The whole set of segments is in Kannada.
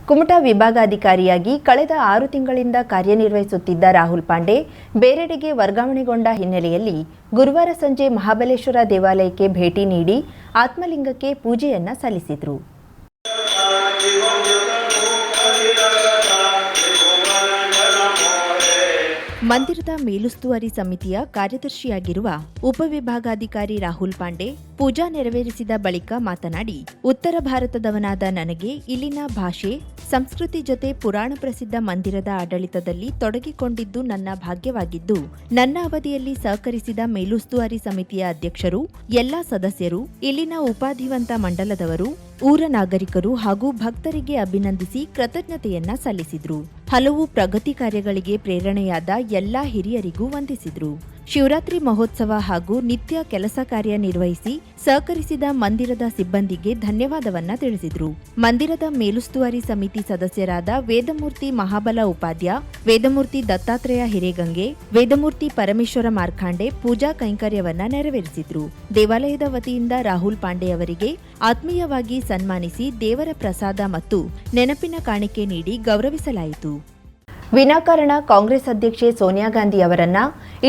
ಕುಮಟಾ ವಿಭಾಗಾಧಿಕಾರಿಯಾಗಿ ಕಳೆದ 6 ತಿಂಗಳಿಂದ ಕಾರ್ಯನಿರ್ವಹಿಸುತ್ತಿದ್ದ ರಾಹುಲ್ ಪಾಂಡೆ ಬೇರೆಡೆಗೆ ವರ್ಗಾವಣೆಗೊಂಡ ಹಿನ್ನೆಲೆಯಲ್ಲಿ ಗುರುವಾರ ಸಂಜೆ ಮಹಾಬಲೇಶ್ವರ ದೇವಾಲಯಕ್ಕೆ ಭೇಟಿ ನೀಡಿ ಆತ್ಮಲಿಂಗಕ್ಕೆ ಪೂಜೆಯನ್ನ ಸಲ್ಲಿಸಿದರು. ಮಂದಿರದ ಮೇಲುಸ್ತುವಾರಿ ಸಮಿತಿಯ ಕಾರ್ಯದರ್ಶಿಯಾಗಿರುವ ಉಪವಿಭಾಗಾಧಿಕಾರಿ ರಾಹುಲ್ ಪಾಂಡೆ ಪೂಜಾ ನೆರವೇರಿಸಿದ ಬಳಿಕ ಮಾತನಾಡಿ, ಉತ್ತರ ಭಾರತದವನಾದ ನನಗೆ ಇಲ್ಲಿನ ಭಾಷೆ, ಸಂಸ್ಕೃತಿ ಜೊತೆ ಪುರಾಣ ಪ್ರಸಿದ್ಧ ಮಂದಿರದ ಆಡಳಿತದಲ್ಲಿ ತೊಡಗಿಕೊಂಡಿದ್ದು ನನ್ನ ಭಾಗ್ಯವಾಗಿದ್ದು, ನನ್ನ ಅವಧಿಯಲ್ಲಿ ಸಹಕರಿಸಿದ ಮೇಲುಸ್ತುವಾರಿ ಸಮಿತಿಯ ಅಧ್ಯಕ್ಷರು, ಎಲ್ಲಾ ಸದಸ್ಯರು, ಇಲ್ಲಿನ ಉಪಾಧಿವಂತ ಮಂಡಲದವರು, ಊರ ನಾಗರಿಕರು ಹಾಗೂ ಭಕ್ತರಿಗೆ ಅಭಿನಂದಿಸಿ ಕೃತಜ್ಞತೆಯನ್ನ ಸಲ್ಲಿಸಿದ್ರು. ಹಲವು ಪ್ರಗತಿ ಕಾರ್ಯಗಳಿಗೆ ಪ್ರೇರಣೆಯಾದ ಎಲ್ಲಾ ಹಿರಿಯರಿಗೂ ವಂದಿಸಿದ್ರು. ಶಿವರಾತ್ರಿ ಮಹೋತ್ಸವ ಹಾಗೂ ನಿತ್ಯ ಕೆಲಸ ಕಾರ್ಯ ನಿರ್ವಹಿಸಿ ಸಹಕರಿಸಿದ ಮಂದಿರದ ಸಿಬ್ಬಂದಿಗೆ ಧನ್ಯವಾದವನ್ನ ತಿಳಿಸಿದ್ರು. ಮಂದಿರದ ಮೇಲುಸ್ತುವಾರಿ ಸಮಿತಿ ಸದಸ್ಯರಾದ ವೇದಮೂರ್ತಿ ಮಹಾಬಲ ಉಪಾಧ್ಯ, ವೇದಮೂರ್ತಿ ದತ್ತಾತ್ರೇಯ ಹಿರೇಗಂಗೆ, ವೇದಮೂರ್ತಿ ಪರಮೇಶ್ವರ ಮಾರ್ಕಾಂಡೆ ಪೂಜಾ ಕೈಂಕರ್ಯವನ್ನ ನೆರವೇರಿಸಿದ್ರು. ದೇವಾಲಯದ ವತಿಯಿಂದ ರಾಹುಲ್ ಪಾಂಡೆ ಅವರಿಗೆ ಆತ್ಮೀಯವಾಗಿ ಸನ್ಮಾನಿಸಿ ದೇವರ ಪ್ರಸಾದ ಮತ್ತು ನೆನಪಿನ ಕಾಣಿಕೆ ನೀಡಿ ಗೌರವಿಸಲಾಯಿತು. ವಿನಾಕಾರಣ ಕಾಂಗ್ರೆಸ್ ಅಧ್ಯಕ್ಷೆ ಸೋನಿಯಾ ಗಾಂಧಿ ಅವರನ್ನ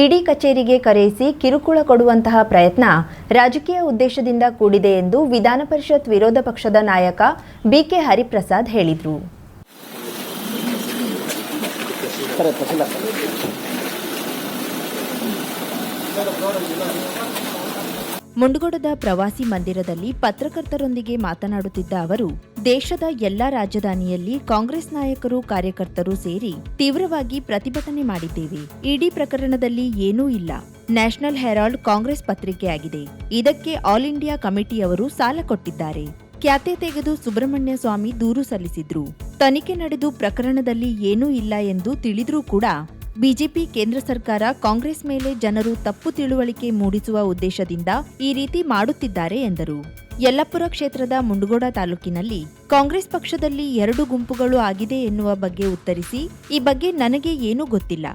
ಇಡಿ ಕಚೇರಿಗೆ ಕರೆಯಿಸಿ ಕಿರುಕುಳ ಕೊಡುವಂತಹ ಪ್ರಯತ್ನ ರಾಜಕೀಯ ಉದ್ದೇಶದಿಂದ ಕೂಡಿದೆ ಎಂದು ವಿಧಾನ ಪರಿಷತ್ ವಿರೋಧ ಪಕ್ಷದ ನಾಯಕ ಬಿಕೆ ಹರಿಪ್ರಸಾದ್ ಹೇಳಿದರು. ಮುಂಡಗೋಡದ ಪ್ರವಾಸಿ ಮಂದಿರದಲ್ಲಿ ಪತ್ರಕರ್ತರೊಂದಿಗೆ ಮಾತನಾಡುತ್ತಿದ್ದ ಅವರು, ದೇಶದ ಎಲ್ಲಾ ರಾಜಧಾನಿಯಲ್ಲಿ ಕಾಂಗ್ರೆಸ್ ನಾಯಕರು, ಕಾರ್ಯಕರ್ತರು ಸೇರಿ ತೀವ್ರವಾಗಿ ಪ್ರತಿಭಟನೆ ಮಾಡಿದ್ದೇವೆ. ಇಡಿ ಪ್ರಕರಣದಲ್ಲಿ ಏನೂ ಇಲ್ಲ. ನ್ಯಾಷನಲ್ ಹೆರಾಲ್ಡ್ ಕಾಂಗ್ರೆಸ್ ಪತ್ರಿಕೆಯಾಗಿದೆ. ಇದಕ್ಕೆ ಆಲ್ ಇಂಡಿಯಾ ಕಮಿಟಿಯವರು ಸಾಲ ಕೊಟ್ಟಿದ್ದಾರೆ. ಖ್ಯಾತೆ ತೆಗೆದು ಸುಬ್ರಹ್ಮಣ್ಯ ಸ್ವಾಮಿ ದೂರು ಸಲ್ಲಿಸಿದ್ರು. ತನಿಖೆ ನಡೆದು ಪ್ರಕರಣದಲ್ಲಿ ಏನೂ ಇಲ್ಲ ಎಂದು ತಿಳಿದ್ರೂ ಕೂಡ ಬಿಜೆಪಿ ಕೇಂದ್ರ ಸರ್ಕಾರ ಕಾಂಗ್ರೆಸ್ ಮೇಲೆ ಜನರು ತಪ್ಪು ತಿಳುವಳಿಕೆ ಮೂಡಿಸುವ ಉದ್ದೇಶದಿಂದ ಈ ರೀತಿ ಮಾಡುತ್ತಿದ್ದಾರೆ ಎಂದರು. ಯಲ್ಲಾಪುರ ಕ್ಷೇತ್ರದ ಮುಂಡಗೋಡ ತಾಲೂಕಿನಲ್ಲಿ ಕಾಂಗ್ರೆಸ್ ಪಕ್ಷದಲ್ಲಿ 2 ಗುಂಪುಗಳು ಆಗಿದೆ ಎನ್ನುವ ಬಗ್ಗೆ ಉತ್ತರಿಸಿ, ಈ ಬಗ್ಗೆ ನನಗೆ ಏನೂ ಗೊತ್ತಿಲ್ಲ.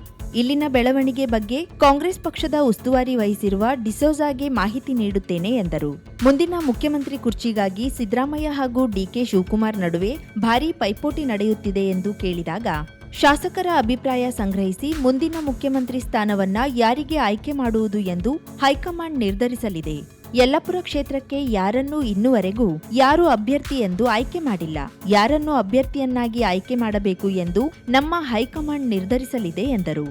ಇಲ್ಲಿನ ಬೆಳವಣಿಗೆ ಬಗ್ಗೆ ಕಾಂಗ್ರೆಸ್ ಪಕ್ಷದ ಉಸ್ತುವಾರಿ ವಹಿಸಿರುವ ಡಿಸೋಜಾಗೆ ಮಾಹಿತಿ ನೀಡುತ್ತೇನೆ ಎಂದರು. ಮುಂದಿನ ಮುಖ್ಯಮಂತ್ರಿ ಕುರ್ಚಿಗಾಗಿ ಸಿದ್ದರಾಮಯ್ಯ ಹಾಗೂ ಡಿಕೆ ಶಿವಕುಮಾರ್ ನಡುವೆ ಭಾರೀ ಪೈಪೋಟಿ ನಡೆಯುತ್ತಿದೆ ಎಂದು ಕೇಳಿದಾಗ, ಶಾಸಕರ ಅಭಿಪ್ರಾಯ ಸಂಗ್ರಹಿಸಿ ಮುಂದಿನ ಮುಖ್ಯಮಂತ್ರಿ ಸ್ಥಾನವನ್ನ ಯಾರಿಗೆ ಆಯ್ಕೆ ಮಾಡುವುದು ಎಂದು ಹೈಕಮಾಂಡ್ ನಿರ್ಧರಿಸಲಿದೆ. ಯಲ್ಲಾಪುರ ಕ್ಷೇತ್ರಕ್ಕೆ ಯಾರನ್ನೂ ಇನ್ನುವರೆಗೂ ಯಾರು ಅಭ್ಯರ್ಥಿ ಎಂದು ಆಯ್ಕೆ ಮಾಡಿಲ್ಲ. ಯಾರನ್ನು ಅಭ್ಯರ್ಥಿಯನ್ನಾಗಿ ಆಯ್ಕೆ ಮಾಡಬೇಕು ಎಂದು ನಮ್ಮ ಹೈಕಮಾಂಡ್ ನಿರ್ಧರಿಸಲಿದೆ ಎಂದರು.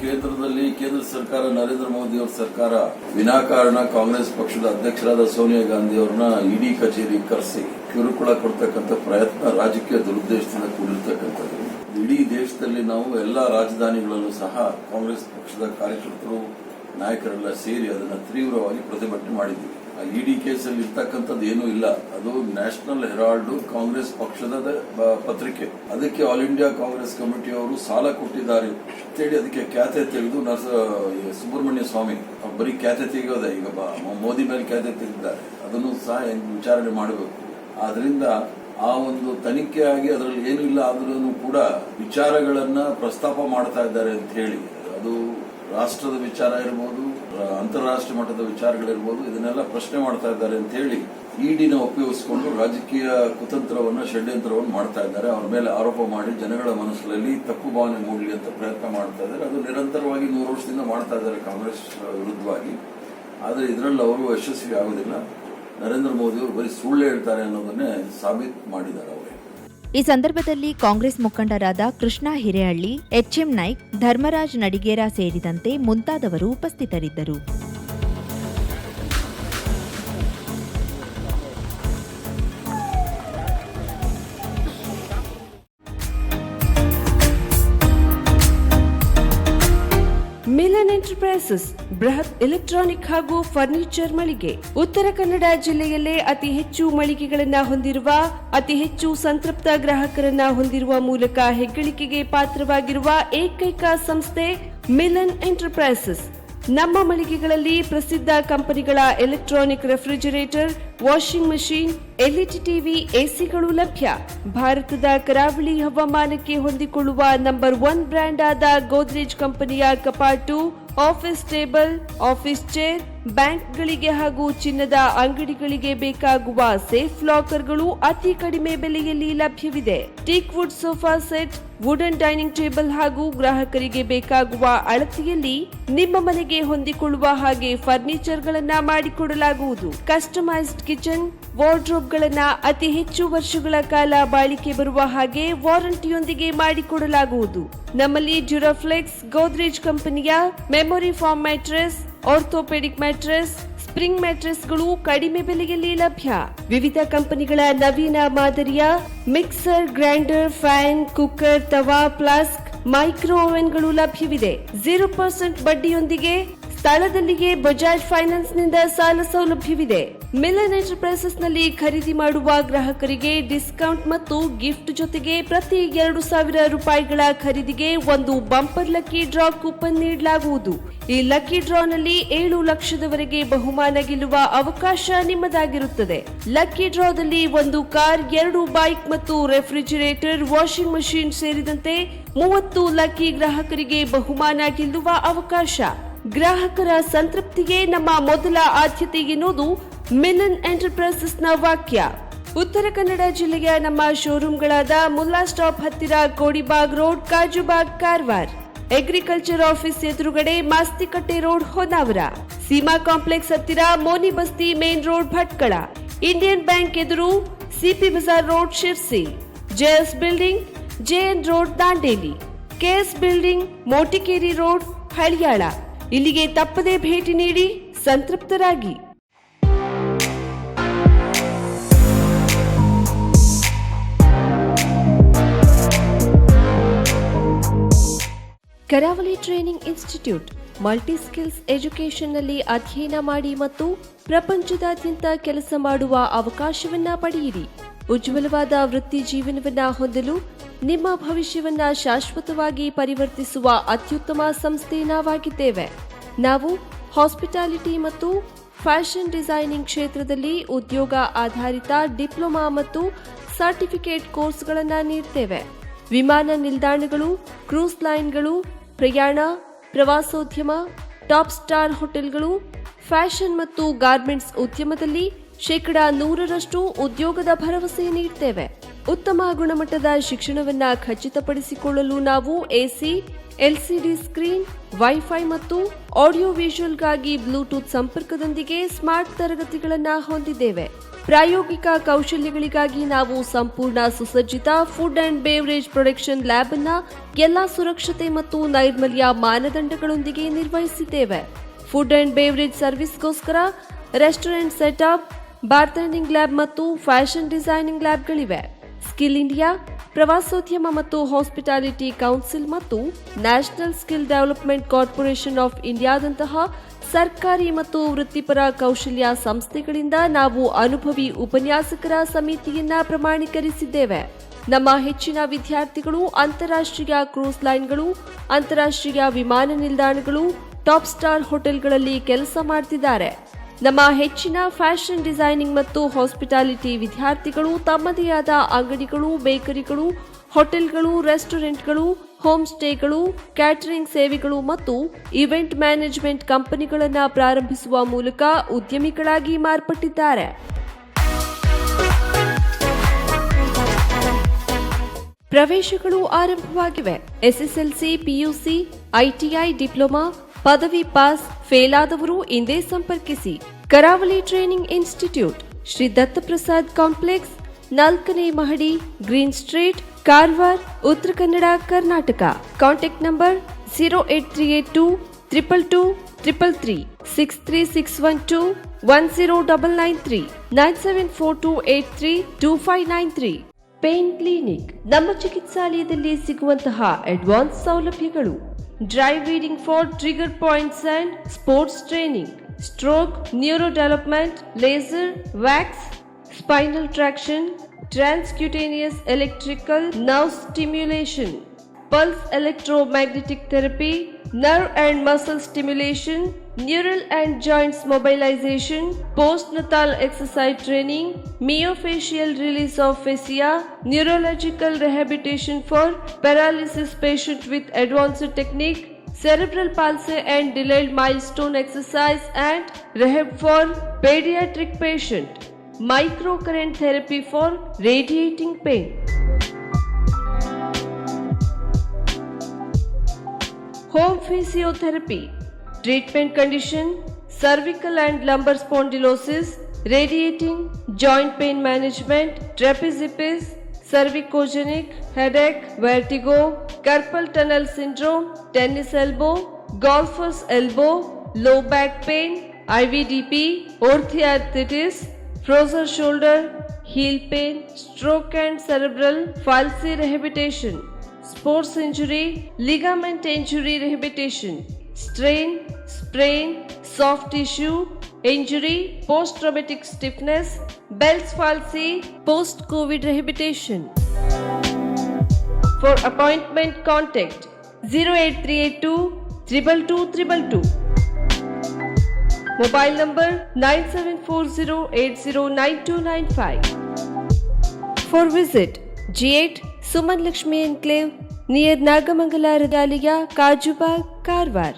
ಕೇಂದ್ರದಲ್ಲಿ ಕೇಂದ್ರ ಸರ್ಕಾರ, ನರೇಂದ್ರ ಮೋದಿ ಅವರ ಸರ್ಕಾರ ವಿನಾಕಾರಣ ಕಾಂಗ್ರೆಸ್ ಪಕ್ಷದ ಅಧ್ಯಕ್ಷರಾದ ಸೋನಿಯಾ ಗಾಂಧಿ ಅವರನ್ನ ಇಡಿ ಕಚೇರಿ ಕರೆಸಿ ಕಿರುಕುಳ ಕೊಡ್ತಕ್ಕಂಥ ಪ್ರಯತ್ನ ರಾಜಕೀಯ ದುರುದ್ದೇಶದಿಂದ ಕೂಡಿರ್ತಕ್ಕಂಥದ್ದು. ಇಡೀ ದೇಶದಲ್ಲಿ ನಾವು ಎಲ್ಲಾ ರಾಜಧಾನಿಗಳಲ್ಲೂ ಸಹ ಕಾಂಗ್ರೆಸ್ ಪಕ್ಷದ ಕಾರ್ಯಕರ್ತರು, ನಾಯಕರೆಲ್ಲ ಸೇರಿ ಅದನ್ನ ತೀವ್ರವಾಗಿ ಪ್ರತಿಭಟನೆ ಮಾಡಿದ್ವಿ. ಇಡಿ ಕೇಸಲ್ಲಿ ಇರ್ತಕ್ಕಂಥದ್ದು ಏನೂ ಇಲ್ಲ. ಅದು ನ್ಯಾಷನಲ್ ಹೆರಾಲ್ಡ್ ಕಾಂಗ್ರೆಸ್ ಪಕ್ಷದ ಪತ್ರಿಕೆ. ಅದಕ್ಕೆ ಆಲ್ ಇಂಡಿಯಾ ಕಾಂಗ್ರೆಸ್ ಕಮಿಟಿಯವರು ಸಾಲ ಕೊಟ್ಟಿದ್ದಾರೆ ಅಂತೇಳಿ ಅದಕ್ಕೆ ಖ್ಯಾತೆ ತೆಗೆದು ಸುಬ್ರಹ್ಮಣ್ಯ ಸ್ವಾಮಿ ಬರೀ ಖ್ಯಾತೆ ತೆಗೆಯೋದೆ, ಈಗ ಮೋದಿ ಮೇಲೆ ಖ್ಯಾತೆ ತೆಗೆದಿದ್ದಾರೆ. ಅದನ್ನು ಸಹ ವಿಚಾರಣೆ ಮಾಡಬೇಕು. ಆದ್ರಿಂದ ಆ ಒಂದು ತನಿಖೆಯಾಗಿ ಅದರಲ್ಲಿ ಏನೂ ಇಲ್ಲ ಆದ್ರೂ ಕೂಡ ವಿಚಾರಗಳನ್ನ ಪ್ರಸ್ತಾಪ ಮಾಡ್ತಾ ಇದ್ದಾರೆ ಅಂತ ಹೇಳಿ, ಅದು ರಾಷ್ಟ್ರದ ವಿಚಾರ ಇರಬಹುದು, ಅಂತಾರಾಷ್ಟ್ರೀಯ ಮಟ್ಟದ ವಿಚಾರಗಳಿರ್ಬೋದು, ಇದನ್ನೆಲ್ಲ ಪ್ರಶ್ನೆ ಮಾಡ್ತಾ ಇದ್ದಾರೆ ಅಂತ ಹೇಳಿ ಇಡಿನ ಉಪಯೋಗಿಸಿಕೊಂಡು ರಾಜಕೀಯ ಕುತಂತ್ರವನ್ನ, ಷಡ್ಯಂತ್ರವನ್ನು ಮಾಡ್ತಾ ಇದ್ದಾರೆ. ಅವ್ರ ಮೇಲೆ ಆರೋಪ ಮಾಡಿ ಜನಗಳ ಮನಸ್ಸುಗಳಲ್ಲಿ ತಪ್ಪು ಭಾವನೆ ಮೂಡಲಿ ಅಂತ ಪ್ರಯತ್ನ ಮಾಡ್ತಾ ಇದ್ದಾರೆ. ಅದು ನಿರಂತರವಾಗಿ 100 ವರ್ಷದಿಂದ ಮಾಡ್ತಾ ಇದ್ದಾರೆ ಕಾಂಗ್ರೆಸ್ ವಿರುದ್ಧವಾಗಿ. ಆದರೆ ಇದರಲ್ಲಿ ಅವರು ಯಶಸ್ವಿ ಆಗುವುದಿಲ್ಲ. ನರೇಂದ್ರ ಮೋದಿ ಅವರು ಬರೀ ಸುಳ್ಳು ಹೇಳ್ತಾರೆ ಅನ್ನೋದನ್ನೇ ಸಾಬೀತು ಮಾಡಿದ್ದಾರೆ ಅವರೇ. ಈ ಸಂದರ್ಭದಲ್ಲಿ ಕಾಂಗ್ರೆಸ್ ಮುಖಂಡರಾದ ಕೃಷ್ಣ ಹಿರೇಹಳ್ಳಿ, ಎಚ್ಎಂ ನಾಯ್ಕ್, ಧರ್ಮರಾಜ್ ನಡಿಗೇರ ಸೇರಿದಂತೆ ಮುಂತಾದವರು ಉಪಸ್ಥಿತರಿದ್ದರು. ಮಿಲನ್ ಎಂಟರ್ಪ್ರೈಸಸ್ ಬೃಹತ್ ಎಲೆಕ್ಟ್ರಾನಿಕ್ ಹಾಗೂ ಫರ್ನಿಚರ್ ಮಳಿಗೆ. ಉತ್ತರ ಕನ್ನಡ ಜಿಲ್ಲೆಯಲ್ಲೇ ಅತಿ ಹೆಚ್ಚು ಮಳಿಗೆಗಳನ್ನು ಹೊಂದಿರುವ, ಅತಿ ಹೆಚ್ಚು ಸಂತೃಪ್ತ ಗ್ರಾಹಕರನ್ನ ಹೊಂದಿರುವ ಮೂಲಕ ಹೆಗ್ಗಳಿಕೆಗೆ ಪಾತ್ರವಾಗಿರುವ ಏಕೈಕ ಸಂಸ್ಥೆ ಮಿಲನ್ ಎಂಟರ್ಪ್ರೈಸಸ್. ನಮ್ಮ ಮಳಿಗೆಗಳಲ್ಲಿ ಪ್ರಸಿದ್ಧ ಕಂಪನಿಗಳ electronic refrigerator, washing machine, LED TV, ಎಸಿಗಳು ಲಭ್ಯ. ಭಾರತದ ಕರಾವಳಿ ಹವಾಮಾನಕ್ಕೆ ಹೊಂದಿಕೊಳ್ಳುವ ನಂಬರ್ 1 ಬ್ರ್ಯಾಂಡ್ ಆದ ಗೋದ್ರೇಜ್ ಕಂಪನಿಯ ಕಪಾಟು, ಆಫೀಸ್ ಟೇಬಲ್, ಆಫೀಸ್ ಚೇರ್, ಬ್ಯಾಂಕ್ಗಳಿಗೆ ಹಾಗೂ ಚಿನ್ನದ ಅಂಗಡಿಗಳಿಗೆ ಬೇಕಾಗುವ ಸೇಫ್ ಲಾಕರ್ಗಳು ಅತಿ ಕಡಿಮೆ ಬೆಲೆಯಲ್ಲಿ ಲಭ್ಯವಿದೆ. Teak wood sofa set, wooden dining table ಹಾಗೂ ಗ್ರಾಹಕರಿಗೆ ಬೇಕಾಗುವ ಅಳತೆಯಲ್ಲಿ ನಿಮ್ಮ ಮನೆಗೆ ಹೊಂದಿಕೊಳ್ಳುವ ಹಾಗೆ ಫರ್ನಿಚರ್ ಗಳನ್ನ ಮಾಡಿಕೊಡಲಾಗುವುದು. ಕಸ್ಟಮೈಸ್ಡ್ ಕಿಚನ್, ವಾರ್ಡ್ರೋಬ್ ಗಳನ್ನ ಅತಿ ಹೆಚ್ಚು ವರ್ಷಗಳ ಕಾಲ ಬಾಳಿಕೆ ಬರುವ ಹಾಗೆ ವಾರಂಟಿಯೊಂದಿಗೆ ಮಾಡಿಕೊಡಲಾಗುವುದು. ನಮ್ಮಲ್ಲಿ ಡ್ಯೂರಾಫ್ಲೆಕ್ಸ್, ಗೋದ್ರೇಜ್ ಕಂಪನಿಯ memory foam mattress, orthopedic mattress, spring ಮ್ಯಾಟ್ರೆಸ್ಗಳು ಕಡಿಮೆ ಬೆಲೆಯಲ್ಲಿ ಲಭ್ಯ. ವಿವಿಧ ಕಂಪನಿಗಳ ನವೀನ ಮಾದರಿಯ ಮಿಕ್ಸರ್, ಗ್ರೈಂಡರ್, ಫ್ಯಾನ್, ಕುಕ್ಕರ್, ತವಾ, ಫ್ಲಾಸ್ಕ್, ಮೈಕ್ರೋ ಓವೆನ್ಗಳು ಲಭ್ಯವಿದೆ. 0% ಬಡ್ಡಿಯೊಂದಿಗೆ ಸ್ಥಳದಲ್ಲಿಯೇ ಬಜಾಜ್ ಫೈನಾನ್ಸ್ ನಿಂದ ಸಾಲ ಸೌಲಭ್ಯವಿದೆ. ಮಿಲನ್ ಎಂಟರ್ಪ್ರೈಸಸ್ ನಲ್ಲಿ ಖರೀದಿ ಮಾಡುವ ಗ್ರಾಹಕರಿಗೆ ಡಿಸ್ಕೌಂಟ್ ಮತ್ತು ಗಿಫ್ಟ್ ಜೊತೆಗೆ ಪ್ರತಿ 2,000 ರೂಪಾಯಿಗಳ ಖರೀದಿಗೆ ಒಂದು ಬಂಪರ್ ಲಕ್ಕಿ ಡ್ರಾ ಕೂಪನ್ ನೀಡಲಾಗುವುದು. ಈ ಲಕ್ಕಿ ಡ್ರಾ ನಲ್ಲಿ 7 ಲಕ್ಷದವರೆಗೆ ಬಹುಮಾನ ಗೆಲ್ಲುವ ಅವಕಾಶ ನಿಮ್ಮದಾಗಿರುತ್ತದೆ. ಲಕ್ಕಿ ಡ್ರಾದಲ್ಲಿ 1 ಕಾರ್, 2 ಬೈಕ್ ಮತ್ತು ರೆಫ್ರಿಜಿರೇಟರ್, ವಾಷಿಂಗ್ ಮಷೀನ್ ಸೇರಿದಂತೆ 30 ಲಕ್ಕಿ ಗ್ರಾಹಕರಿಗೆ ಬಹುಮಾನ ಗೆಲ್ಲುವ ಅವಕಾಶ. ಗ್ರಾಹಕರ ಸಂತೃಪ್ತಿಗೆ ನಮ್ಮ ಮೊದಲ ಆದ್ಯತೆ ಎನ್ನುವುದು ಮಿಲನ್ ಎಂಟರ್ಪ್ರೈಸಸ್ನ ವಾಕ್ಯ. ಉತ್ತರ ಕನ್ನಡ ಜಿಲ್ಲೆಯ ನಮ್ಮ ಶೋರೂಮ್ಗಳಾದ ಮುಲ್ಲಾ ಸ್ಟಾಪ್ ಹತ್ತಿರ Kodibag road, Kajubag, Karwar. Agriculture office ಎದುರುಗಡೆ ಮಾಸ್ತಿಕಟ್ಟೆ ರೋಡ್, ಹೊನ್ನಾವರ. ಸೀಮಾ ಕಾಂಪ್ಲೆಕ್ಸ್ ಹತ್ತಿರ Moni Basti main road, Bhatkal. Indian bank ಎದುರು CP Bazaar road, Sirsi. JS building, JN road, Dandeli. KS building, Motikeri road, Haliyal. ಇಲ್ಲಿಗೆ ತಪ್ಪದೇ ಭೇಟಿ ನೀಡಿ ಸಂತೃಪ್ತರಾಗಿ. Karavali training institute multi skills ಎಜುಕೇಷನ್ನಲ್ಲಿ ಅಧ್ಯಯನ ಮಾಡಿ ಮತ್ತು ಪ್ರಪಂಚದಾದ್ಯಂತ ಕೆಲಸ ಮಾಡುವ ಅವಕಾಶವನ್ನ ಪಡೆಯಿರಿ. ಉಜ್ವಲವಾದ ವೃತ್ತಿ ಜೀವನವನ್ನ ಹೊಂದಲು ನಿಮ್ಮ ಭವಿಷ್ಯವನ್ನ ಶಾಶ್ವತವಾಗಿ ಪರಿವರ್ತಿಸುವ ಅತ್ಯುತ್ತಮ ಸಂಸ್ಥೆ ನಾವಾಗಿದ್ದೇವೆ. ನಾವು ಹಾಸ್ಪಿಟಾಲಿಟಿ ಮತ್ತು ಫ್ಯಾಷನ್ ಡಿಸೈನಿಂಗ್ ಕ್ಷೇತ್ರದಲ್ಲಿ ಉದ್ಯೋಗ ಆಧಾರಿತ ಡಿಪ್ಲೊಮಾ ಮತ್ತು ಸರ್ಟಿಫಿಕೇಟ್ ಕೋರ್ಸ್ಗಳನ್ನು ನೀಡುತ್ತೇವೆ. ವಿಮಾನ ನಿಲ್ದಾಣಗಳು, ಕ್ರೂಸ್ ಲೈನ್ಗಳು, ಪ್ರಯಾಣ, ಪ್ರವಾಸೋದ್ಯಮ, ಟಾಪ್ ಸ್ಟಾರ್ ಹೋಟೆಲ್ಗಳು, ಫ್ಯಾಷನ್ ಮತ್ತು ಗಾರ್ಮೆಂಟ್ಸ್ ಉದ್ಯಮದಲ್ಲಿ 100% ಉದ್ಯೋಗದ ಭರವಸೆ ನೀಡುತ್ತೇವೆ. ಉತ್ತಮ ಗುಣಮಟ್ಟದ ಶಿಕ್ಷಣವನ್ನ ಖಚಿತಪಡಿಸಿಕೊಳ್ಳಲು ನಾವು ಎಸಿ, ಎಲ್ಸಿಡಿ ಸ್ಕ್ರೀನ್, ವೈಫೈ ಮತ್ತು ಆಡಿಯೋ ವಿಜುವಲ್ಗಾಗಿ ಬ್ಲೂಟೂತ್ ಸಂಪರ್ಕದೊಂದಿಗೆ ಸ್ಮಾರ್ಟ್ ತರಗತಿಗಳನ್ನು ಹೊಂದಿದ್ದೇವೆ. ಪ್ರಾಯೋಗಿಕ ಕೌಶಲ್ಯಗಳಿಗಾಗಿ ನಾವು ಸಂಪೂರ್ಣ ಸುಸಜ್ಜಿತ food and beverage production lab ಅನ್ನ ಎಲ್ಲಾ ಸುರಕ್ಷತೆ ಮತ್ತು ನೈರ್ಮಲ್ಯ ಮಾನದಂಡಗಳೊಂದಿಗೆ ನಿರ್ವಹಿಸಿದ್ದೇವೆ. ಫುಡ್ ಅಂಡ್ ಬೇವರೇಜ್ ಸರ್ವಿಸ್ಗೋಸ್ಕರ ರೆಸ್ಟೋರೆಂಟ್ ಸೆಟಪ್, ಬಾರ್ಟೆಂಡಿಂಗ್ ಲ್ಯಾಬ್ ಮತ್ತು ಫ್ಯಾಷನ್ ಡಿಸೈನಿಂಗ್ ಲ್ಯಾಬ್ಗಳಿವೆ. ಸ್ಕಿಲ್ ಇಂಡಿಯಾ, ಪ್ರವಾಸೋದ್ಯಮ ಮತ್ತು ಹಾಸ್ಪಿಟಾಲಿಟಿ ಕೌನ್ಸಿಲ್ ಮತ್ತು National Skill Development Corporation of ಇಂಡಿಯಾದಂತಹ ಸರ್ಕಾರಿ ಮತ್ತು ವೃತ್ತಿಪರ ಕೌಶಲ್ಯ ಸಂಸ್ಥೆಗಳಿಂದ ನಾವು ಅನುಭವಿ ಉಪನ್ಯಾಸಕರ ಸಮಿತಿಯನ್ನ ಪ್ರಮಾಣೀಕರಿಸಿದ್ದೇವೆ. ನಮ್ಮ ಹೆಚ್ಚಿನ ವಿದ್ಯಾರ್ಥಿಗಳು ಅಂತಾರಾಷ್ಟ್ರೀಯ ಕ್ರೂಸ್ ಲೈನ್ಗಳು, ಅಂತಾರಾಷ್ಟ್ರೀಯ ವಿಮಾನ ನಿಲ್ದಾಣಗಳು, ಟಾಪ್ ಸ್ಟಾರ್ ಹೋಟೆಲ್ಗಳಲ್ಲಿ ಕೆಲಸ ಮಾಡ್ತಿದ್ದಾರೆ. ನಮ್ಮ ಹೆಚ್ಚಿನ ಫ್ಯಾಷನ್ ಡಿಸೈನಿಂಗ್ ಮತ್ತು ಹಾಸ್ಪಿಟಾಲಿಟಿ ವಿದ್ಯಾರ್ಥಿಗಳು ತಮ್ಮದೇ ಆದ ಅಂಗಡಿಗಳು, ಬೇಕರಿಗಳು, ಹೋಟೆಲ್ಗಳು, ರೆಸ್ಟೋರೆಂಟ್ಗಳು, ಹೋಮ್ ಸ್ಟೇಗಳು, ಕ್ಯಾಟರಿಂಗ್ ಸೇವೆಗಳು ಮತ್ತು ಇವೆಂಟ್ ಮ್ಯಾನೇಜ್ಮೆಂಟ್ ಕಂಪನಿಗಳನ್ನು ಪ್ರಾರಂಭಿಸುವ ಮೂಲಕ ಉದ್ಯಮಿಗಳಾಗಿ ಮಾರ್ಪಟ್ಟಿದ್ದಾರೆ. ಪ್ರವೇಶಗಳು ಆರಂಭವಾಗಿವೆ. ಎಸ್ಎಸ್ಎಲ್ಸಿ, ಪಿಯುಸಿ, ಐಟಿಐ, ಡಿಪ್ಲೊಮಾ, ಪದವಿ ಪಾಸ್, ಫೇಲ್ ಆದವರು ಇಂದೇ ಸಂಪರ್ಕಿಸಿ. ಕರಾವಳಿ training institute, Shri Dattaprasad complex, 4ನೇ ಮಹಡಿ, green street, Karwar, Uttara Kannada, Karnataka. Contact number 08382 222 333 63612 10993 9742832593. Pain clinic, ನಮ್ಮ ಚಿಕಿತ್ಸಾಲಯದಲ್ಲಿ ಸಿಗುವಂತಹ ಅಡ್ವಾನ್ಸ್ ಸೌಲಭ್ಯಗಳು: dry needling for trigger points and sports training, stroke, neuro development, laser, wax, spinal traction, transcutaneous electrical nerve stimulation, pulse electromagnetic therapy, nerve and muscle stimulation, neural and joints mobilization, postnatal exercise training, myofascial release of fascia, neurological rehabilitation for paralysis patient with advanced technique, cerebral palsy and delayed milestone exercise and rehab for pediatric patient, microcurrent therapy for radiating pain. Home physiotherapy, treatment condition, cervical and lumbar spondylosis, radiating, joint pain management, trapeziepis, cervicogenic, headache, vertigo, carpal tunnel syndrome, tennis elbow, golfer's elbow, low back pain, IVDP, orthoarthritis, frozen shoulder, heel pain, stroke and cerebral palsy rehabilitation, sports injury, ligament injury rehabilitation, strain, sprain, soft tissue injury, post-traumatic stiffness, Bell's palsy, post-COVID rehabilitation. For appointment, contact 08382 222 Mobile number 9740809295. For visit G8 Suman Lakshmi Enclave near Nagamangala Radalaya, Kajubag, Karwar.